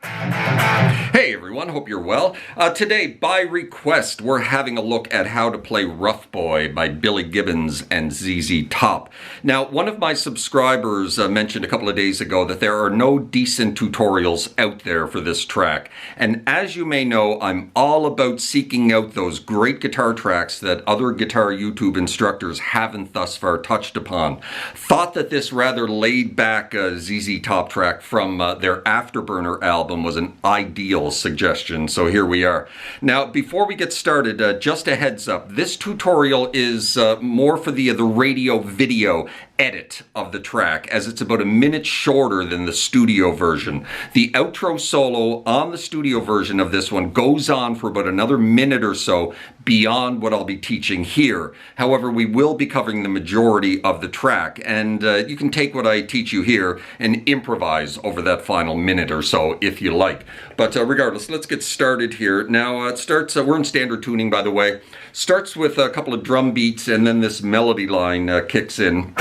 Hey everyone, hope you're well. Today, by request, we're having a look at how to play Rough Boy by Billy Gibbons and ZZ Top. Now, one of my subscribers mentioned a couple of days ago that there are no decent tutorials out there for this track. And as you may know, I'm all about seeking out those great guitar tracks that other guitar YouTube instructors haven't thus far touched upon. Thought that this rather laid-back ZZ Top track from their Afterburner album was an ideal suggestion, so here we are. Now, before we get started, just a heads up, this tutorial is more for the radio video edit of the track, as it's about a minute shorter than the studio version. The outro solo on the studio version of this one goes on for about another minute or so beyond what I'll be teaching here. However, we will be covering the majority of the track, and you can take what I teach you here and improvise over that final minute or so if you like. But regardless, let's get started here. Now, it starts, we're in standard tuning, by the way. Starts with a couple of drum beats, and then this melody line kicks in.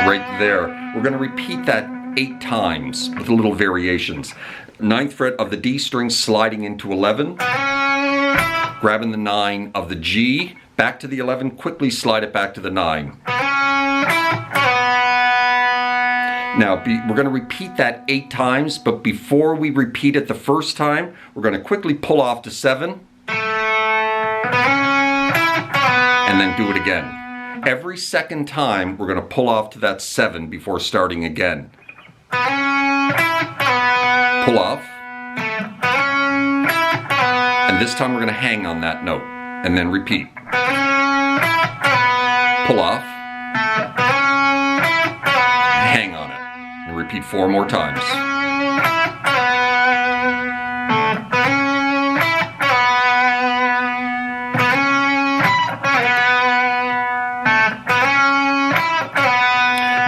Right there. We're going to repeat that 8 times with little variations. 9th fret of the D string sliding into 11, grabbing the 9 of the G, back to the 11, quickly slide it back to the 9. Now, we're going to repeat that 8 times, but before we repeat it the first time, we're going to quickly pull off to 7, and then do it again. Every second time, we're going to pull off to that 7 before starting again. Pull off. And this time we're going to hang on that note, and then repeat. Pull off. Hang on it. And repeat 4 more times.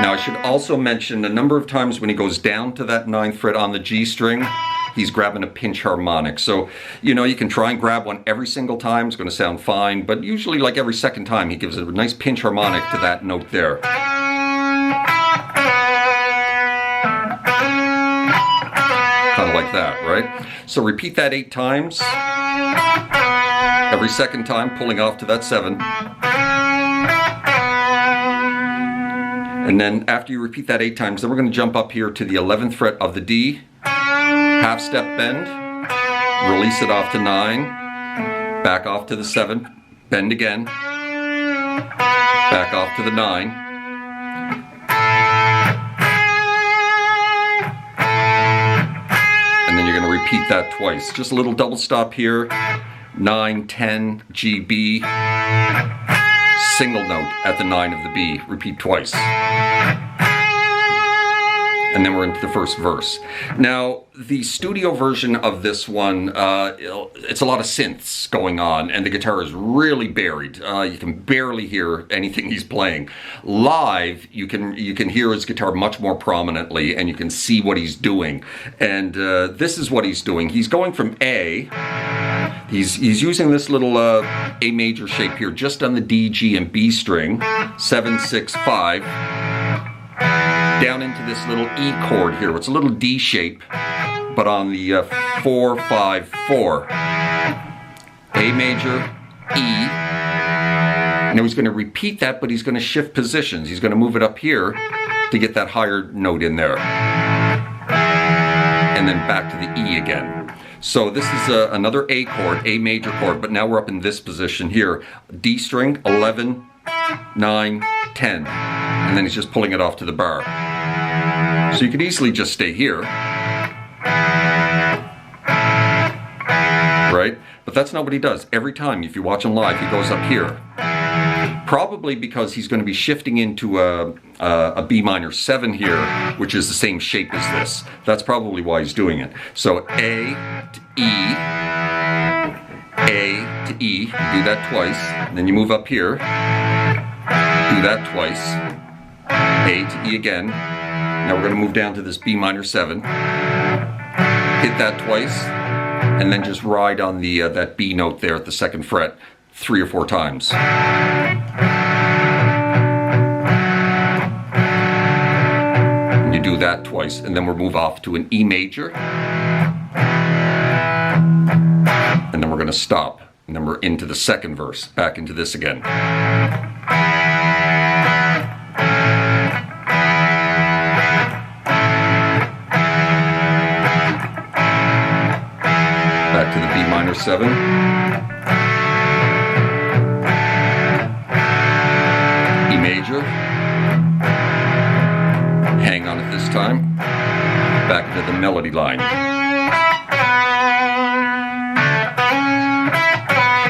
Now, I should also mention a number of times when he goes down to that 9th fret on the G string, he's grabbing a pinch harmonic. So, you know, you can try and grab one every single time. It's going to sound fine, but usually like every second time he gives a nice pinch harmonic to that note there. Kind of like that, right? So repeat that 8 times. Every second time pulling off to that 7. And then after you repeat that 8 times, then we're going to jump up here to the 11th fret of the D, half step bend, release it off to 9, back off to the 7, bend again, back off to the 9, and then you're going to repeat that twice. Just a little double stop here, 9, 10, G, B, single note at the 9 of the B, repeat twice. And then we're into the first verse. Now, the studio version of this one, it's a lot of synths going on, and the guitar is really buried. You can barely hear anything he's playing. Live, you can hear his guitar much more prominently, and you can see what he's doing. And this is what he's doing. He's going from A. He's using this little A major shape here, just on the D, G, and B string. 7, 6, 5. Down into this little E chord here. It's a little D shape, but on the 4, 5, 4. A major, E. Now he's going to repeat that, but he's going to shift positions. He's going to move it up here to get that higher note in there. And then back to the E again. So this is another A chord, A major chord, but now we're up in this position here. D string, 11, 9, 10. And then he's just pulling it off to the bar. So you could easily just stay here. Right? But that's not what he does. Every time, if you watch him live, he goes up here. Probably because he's going to be shifting into a B minor 7 here, which is the same shape as this. That's probably why he's doing it. So A to E, A to E, you do that twice, and then you move up here, do that twice, A to E again. Now we're going to move down to this B minor 7, hit that twice, and then just ride on the that B note there at the 2nd fret 3 or 4 times. that twice, and then we'll move off to an E major. And then we're going to stop. And then we're into the second verse, back into this again. Back to the B minor 7. E major. Hang on it this time. Back into the melody line.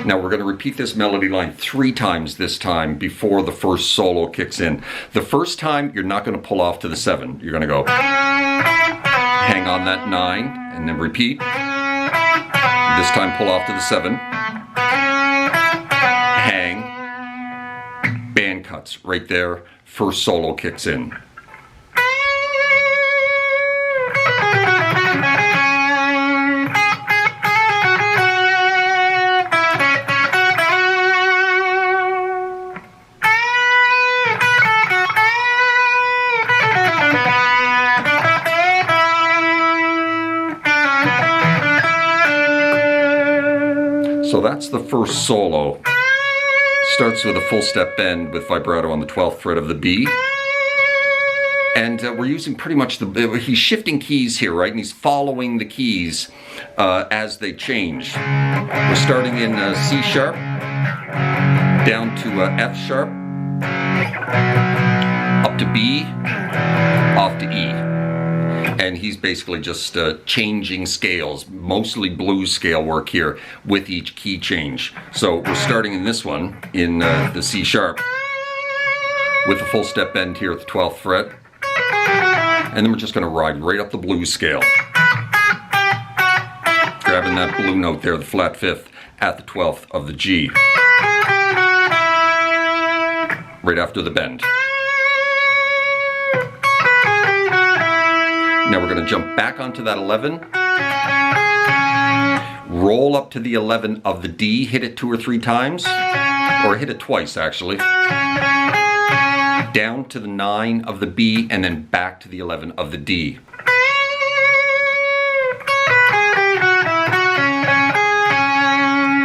Now we're going to repeat this melody line 3 times this time before the first solo kicks in. The first time you're not going to pull off to the 7. You're going to go hang on that 9 and then repeat. This time pull off to the 7. Hang. Band cuts right there. First solo kicks in. So that's the first solo. Starts with a full step bend with vibrato on the 12th fret of the B. And we're using pretty much he's shifting keys here, right? And he's following the keys as they change. We're starting in C sharp, down to F sharp, up to B, off to E. And he's basically just changing scales, mostly blues scale work here with each key change. So we're starting in this one in the C sharp with a full step bend here at the 12th fret. And then we're just going to ride right up the blues scale. Grabbing that blue note there, the flat 5th at the 12th of the G. Right after the bend. Now we're going to jump back onto that 11, roll up to the 11 of the D, hit it 2 or 3 times, or hit it twice actually, down to the 9 of the B, and then back to the 11 of the D.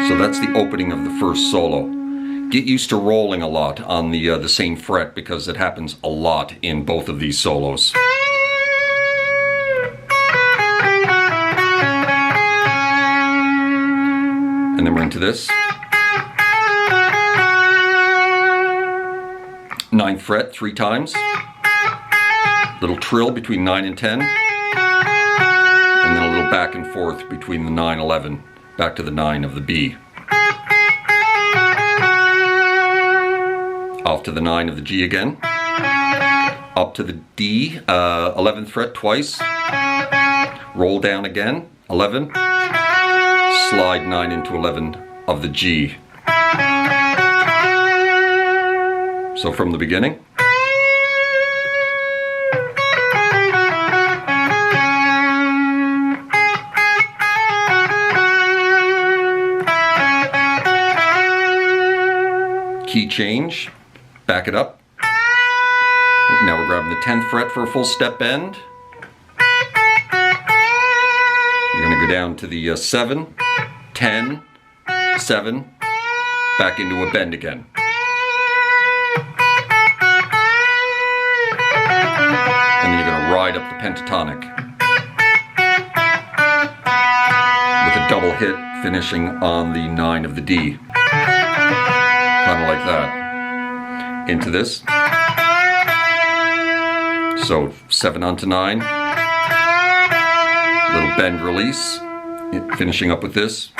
So that's the opening of the first solo. Get used to rolling a lot on the same fret because it happens a lot in both of these solos. And then we're into this. 9th fret 3 times. Little trill between 9 and 10. And then a little back and forth between the 9, 11, back to the 9 of the B. Off to the 9 of the G again. Up to the D, 11th fret twice. Roll down again, 11. Slide 9 into 11 of the G. So from the beginning. Key change, back it up. Now we're grabbing the 10th fret for a full step bend. You're going to go down to the 7, 10, 7, back into a bend again. And then you're going to ride up the pentatonic with a double hit finishing on the 9 of the D. Kind of like that. Into this. So 7 onto 9. Little bend release. Finishing up with this.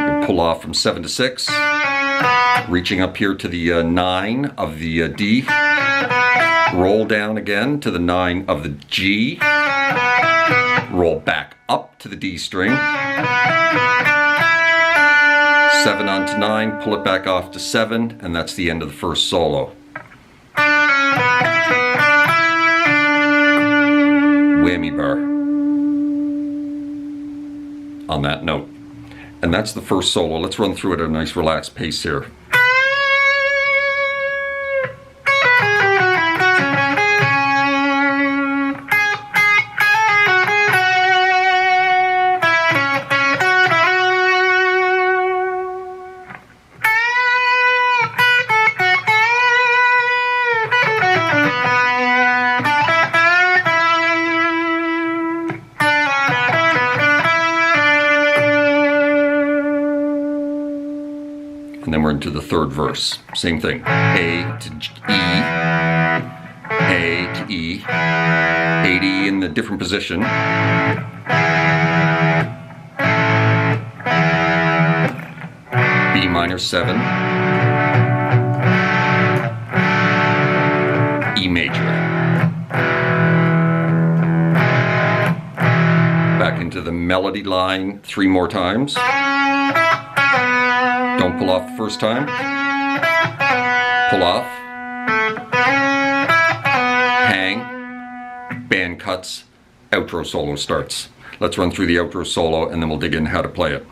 You pull off from 7 to 6. Reaching up here to the 9 of the D. Roll down again to the 9 of the G. Roll back up to the D string. 7 onto 9, pull it back off to 7, and that's the end of the first solo. Whammy bar on that note. And that's the first solo. Let's run through it at a nice relaxed pace here. third verse. Same thing. A to E, A to E, A to E in the different position. B minor 7, E major. Back into the melody line 3 more times. Don't pull off the first time. Pull off. Hang. Band cuts. Outro solo starts. Let's run through the outro solo and then we'll dig in how to play it.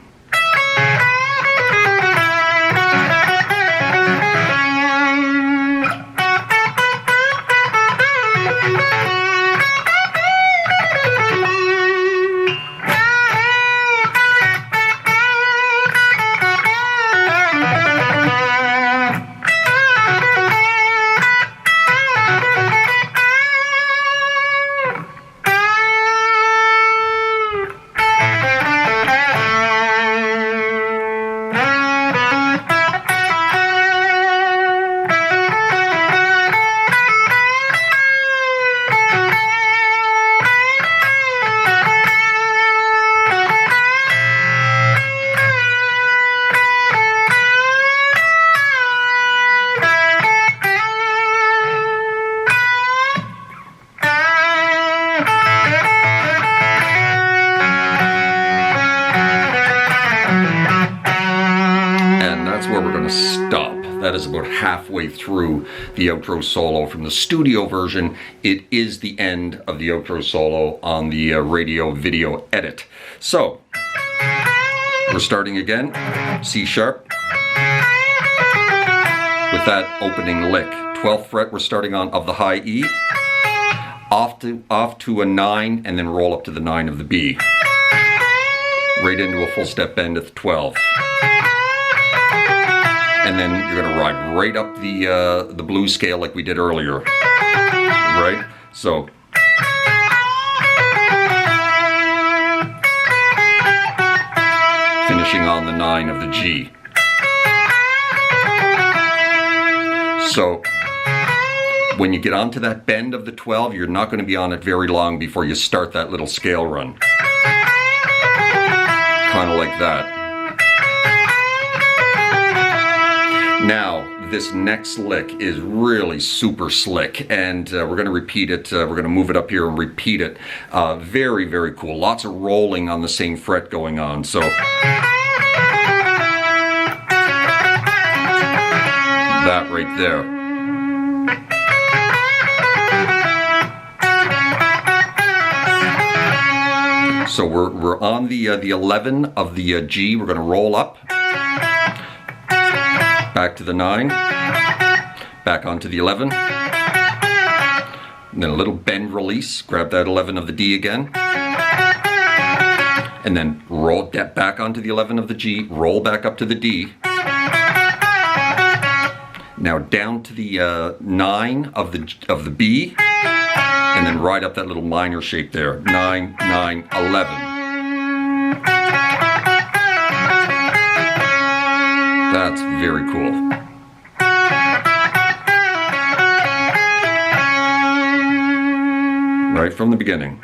Where we're going to stop. That is about halfway through the outro solo. From the studio version, it is the end of the outro solo on the radio video edit. So, we're starting again, C sharp, with that opening lick. 12th fret we're starting on of the high E, off to a 9, and then roll up to the 9 of the B. Right into a full step bend at the 12. And then you're going to ride right up the blues scale like we did earlier, right? So, finishing on the 9 of the G. So, when you get onto that bend of the 12, you're not going to be on it very long before you start that little scale run. Kind of like that. Now, this next lick is really super slick, and we're going to repeat it. We're going to move it up here and repeat it. Very, very cool. Lots of rolling on the same fret going on. So, that right there. So we're on the 11 of the G. We're going to roll up. Back to the 9, back onto the 11, and then a little bend release, grab that 11 of the D again, and then roll that back onto the 11 of the G, roll back up to the D, now down to the 9 of the B, and then right up that little minor shape there, 9, 9, 11. That's very cool. Right from the beginning.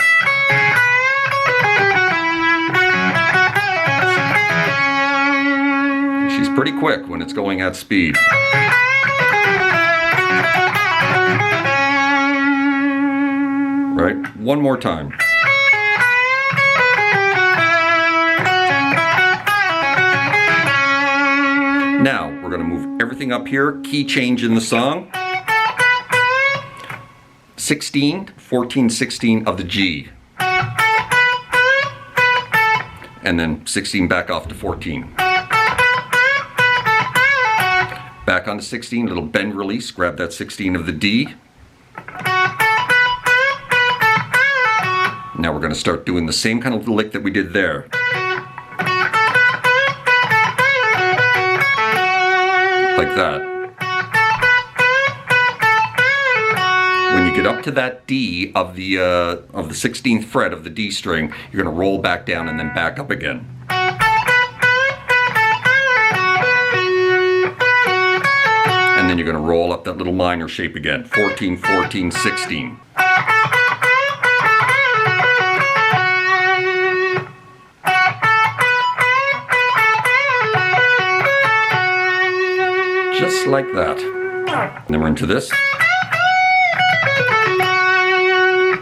She's pretty quick when it's going at speed. Right? One more time. Now, we're going to move everything up here, key change in the song. 16, 14, 16 of the G. And then 16 back off to 14. Back onto 16, little bend release, grab that 16 of the D. Now we're going to start doing the same kind of lick that we did there. Like that. When you get up to that D of the 16th fret of the D string, you're going to roll back down and then back up again. And then you're going to roll up that little minor shape again. 14, 14, 16. Just like that. And then we're into this.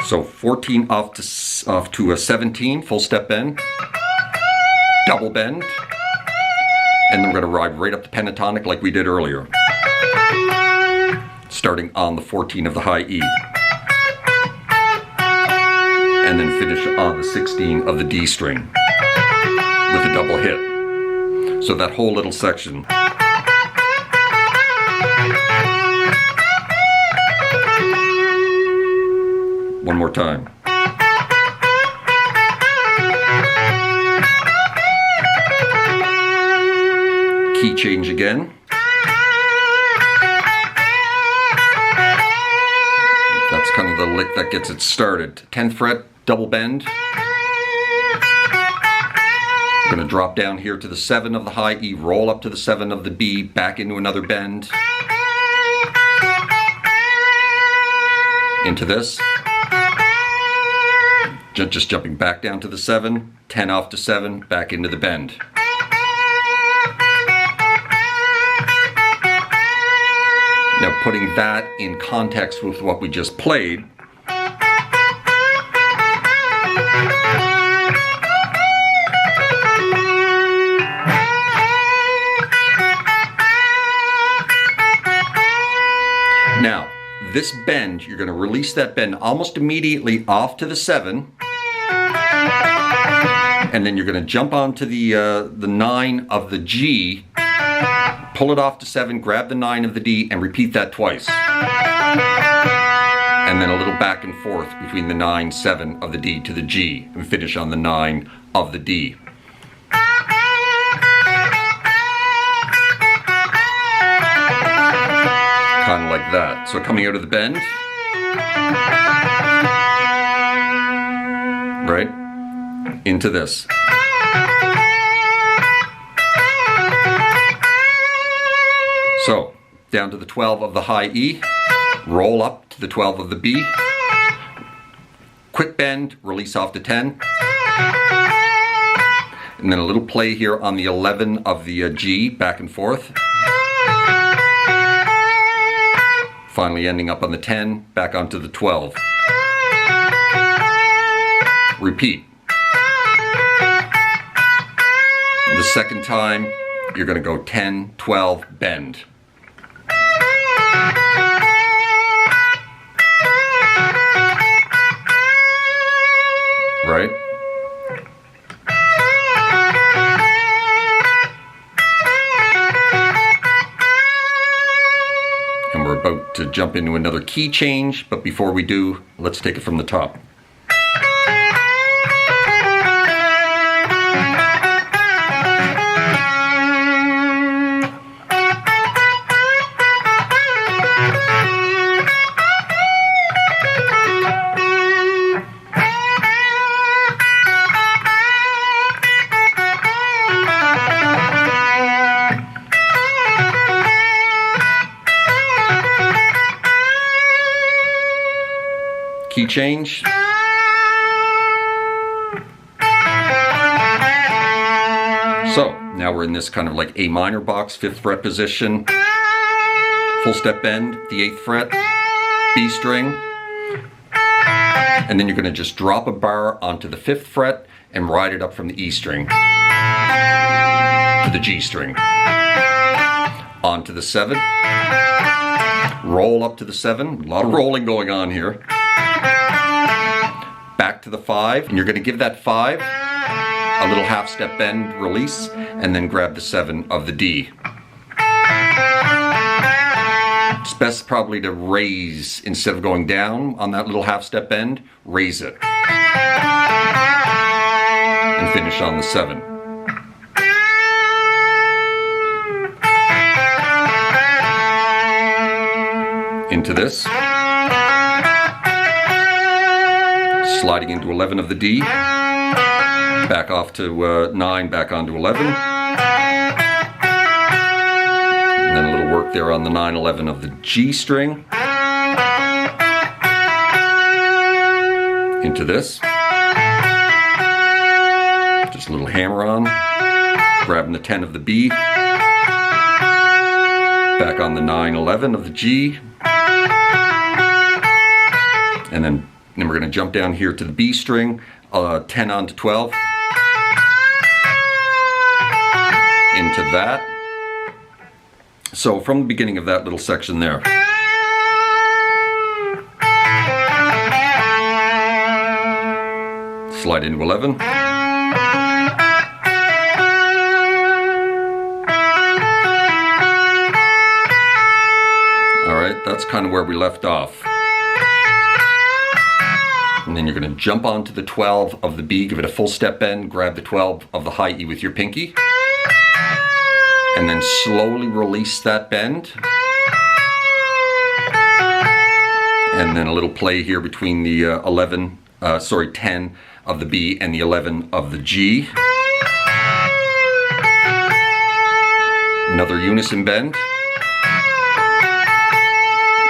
So 14 off to a 17, full step bend, double bend, and then we're going to ride right up the pentatonic like we did earlier, starting on the 14 of the high E, and then finish on the 16 of the D string with a double hit. So that whole little section. One more time. Key change again. That's kind of the lick that gets it started. 10th fret, double bend. We're going to drop down here to the 7 of the high E, roll up to the 7 of the B, back into another bend. Into this. Just jumping back down to the 7, 10 off to 7, back into the bend. Now putting that in context with what we just played, now this bend, you're going to release that bend almost immediately off to the 7. And then you're going to jump onto the 9 of the G, pull it off to 7, grab the 9 of the D, and repeat that twice. And then a little back and forth between the 9, 7 of the D to the G, and finish on the 9 of the D. Kind of like that. So coming out of the bend, right, into this. So, down to the 12 of the high E, roll up to the 12 of the B, quick bend, release off to 10, and then a little play here on the 11 of the G, back and forth. Finally ending up on the 10, back onto the 12. Repeat. The second time, you're going to go 10, 12, bend. Right? And we're about to jump into another key change, but before we do, let's take it from the top. Key change. So now we're in this kind of like A minor box, 5th fret position, full step bend, the 8th fret, B string, and then you're going to just drop a bar onto the 5th fret and ride it up from the E string to the G string, onto the 7, roll up to the 7, a lot of rolling going on here, back to the 5, and you're going to give that 5 a little half step bend release, and then grab the 7 of the D. It's best probably to raise, instead of going down on that little half step bend, raise it. And finish on the 7. Into this. Sliding into 11 of the D. Back off to 9, back onto 11. And then a little work there on the 9/11 of the G string. Into this. Just a little hammer on. Grabbing the 10 of the B. Back on the 9/11 of the G. And then we're going to jump down here to the B string, 10 onto 12. Into that. So from the beginning of that little section there. Slide into 11. Alright, that's kind of where we left off. And then you're going to jump onto the 12 of the B, give it a full step bend, grab the 12 of the high E with your pinky, and then slowly release that bend. And then a little play here between the 10 of the B and the 11 of the G. Another unison bend.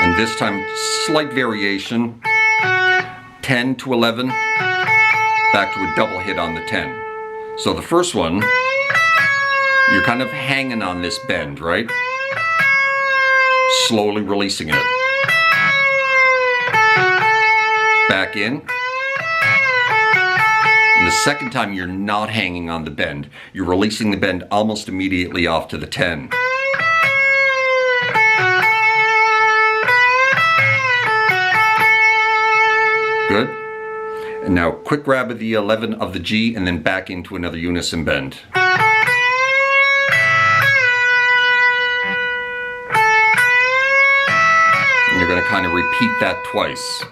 And this time, slight variation. 10 to 11, back to a double hit on the 10. So the first one, you're kind of hanging on this bend, right? Slowly releasing it. Back in. And the second time you're not hanging on the bend. You're releasing the bend almost immediately off to the 10. Good. And now quick grab of the 11 of the G and then back into another unison bend. And you're going to kind of repeat that twice.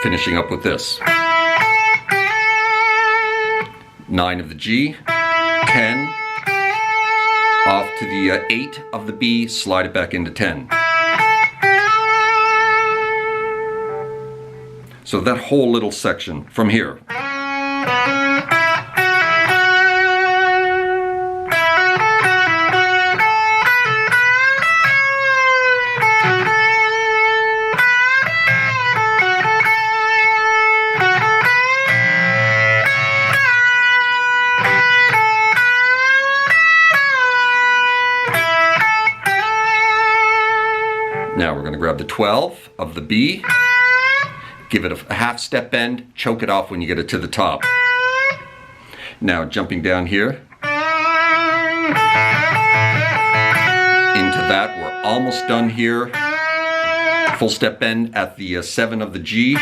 Finishing up with this. 9 of the G, 10, off to the 8 of the B, slide it back into 10. So that whole little section from here. Now we're going to grab the 12 of the B, give it a half step bend, choke it off when you get it to the top. Now jumping down here into that, we're almost done here. Full step bend at the 7 of the G.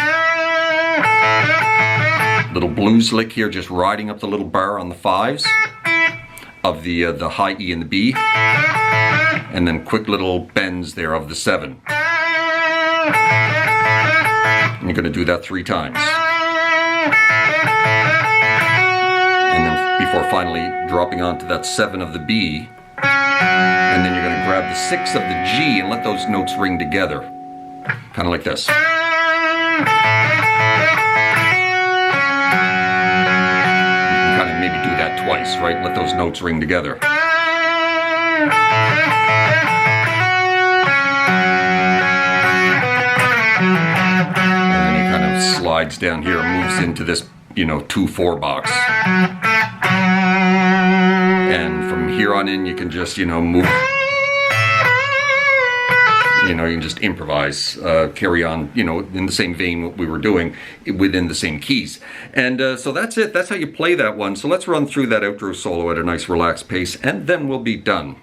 Little blues lick here, just riding up the little bar on the 5s of the high E and the B. And then quick little bends there of the 7. And you're going to do that 3 times. And then before finally dropping onto that 7 of the B. And then you're going to grab the 6 of the G and let those notes ring together. Kind of like this. You can kind of maybe do that twice, right? Let those notes ring together. Slides down here and moves into this, 2/4 box. And from here on in, you can just, move. You can just improvise, carry on, in the same vein what we were doing within the same keys. And so that's it. That's how you play that one. So let's run through that outro solo at a nice relaxed pace, and then we'll be done.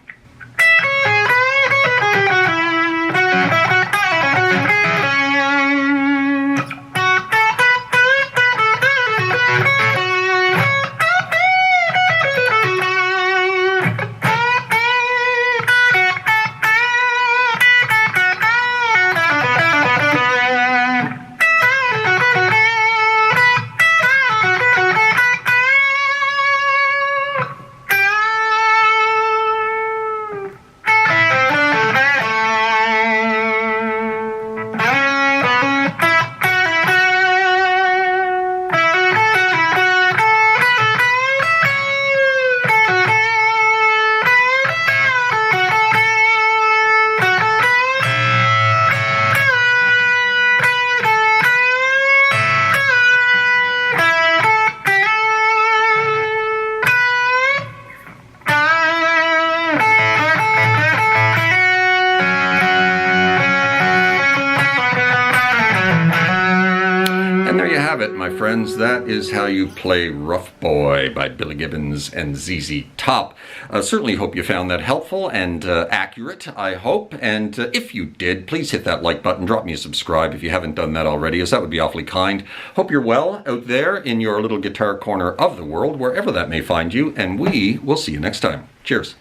have it, my friends. That is how you play Rough Boy by Billy Gibbons and ZZ Top. Certainly hope you found that helpful and accurate, I hope. And if you did, please hit that like button. Drop me a subscribe if you haven't done that already, as that would be awfully kind. Hope you're well out there in your little guitar corner of the world, wherever that may find you. And we will see you next time. Cheers.